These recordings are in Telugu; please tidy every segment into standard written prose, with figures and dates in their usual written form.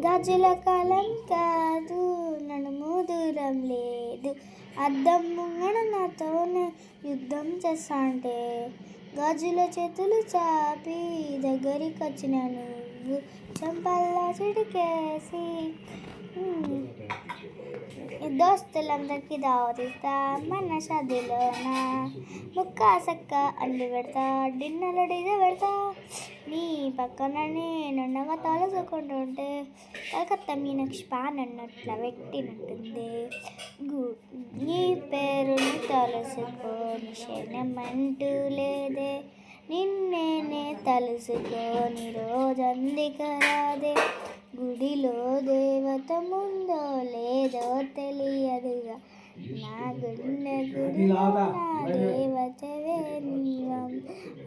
గాజుల కాలం కాదు, నడుము దూరం లేదు, అద్దం ముంగడ నాతోనే యుద్ధం చేస్తాంటే, గాజుల చేతులు చాపి దగ్గరికొచ్చిన నువ్వు చెంపల్లో చిటికేసి దోస్తులందరికీ దావతిస్తా మన షాదీలోన, ముక్క సక్క అల్లి పెడతా, డిన్నర్లో డీజే పెడతా, నీ పక్కన నేను నవ్వ తలుసుకుంటుంటే కలకత్తా మీనాక్షి పాన్ అన్నట్ల పెట్టినట్టుంది. నీ పేరుని తలుసుకోని క్షణమంటూ లేదే, నిన్నేనే తలుసుకోని రోజందిక రాదే, గుడిలో దేవత ముందో లేదో తెలియదుగా, నా గుండె గుడిలో నా దేవతవే నీవం,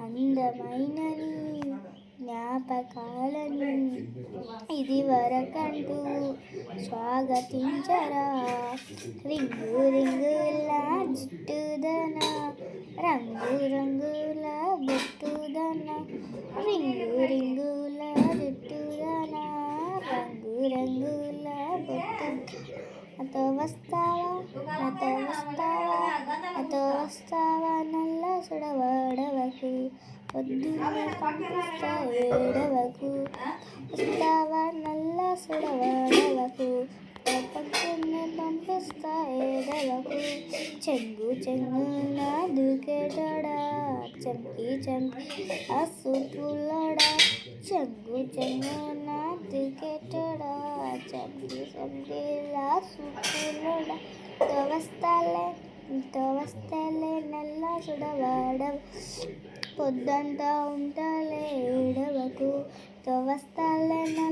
అందమైన నీ జ్ఞాపకాలని ఇది వరకంటూ స్వాగతించరా, రింగు రింగుల జుట్టుదన, రంగు రంగుల బొట్టుదన, రింగు రింగుల జుట్టుదన, రంగు రంగుల బొట్టు, నాతో వస్తావా, నాతో వస్తావా, నాతో వస్తావా, నల్ల సుడవడవకు, పొద్దున్నే పంపిస్తా ఏడవకు, వస్తావా నల్ల సుడవడవకు, పొద్దున్నే పంపిస్తా ఏడవకు, చెంగు చెంగున దూకేటడా, చంకి చంకి ఆ సూపులోడా, చెంగు చెంగున దూకేటడా, చంకి చంకి ఆ సూపులోడా, నీతో వస్తాలే నల్ల సుడవాడవ, పొద్దంతా ఉంటాలే ఏడవకు, తో వస్తాలే నల్ల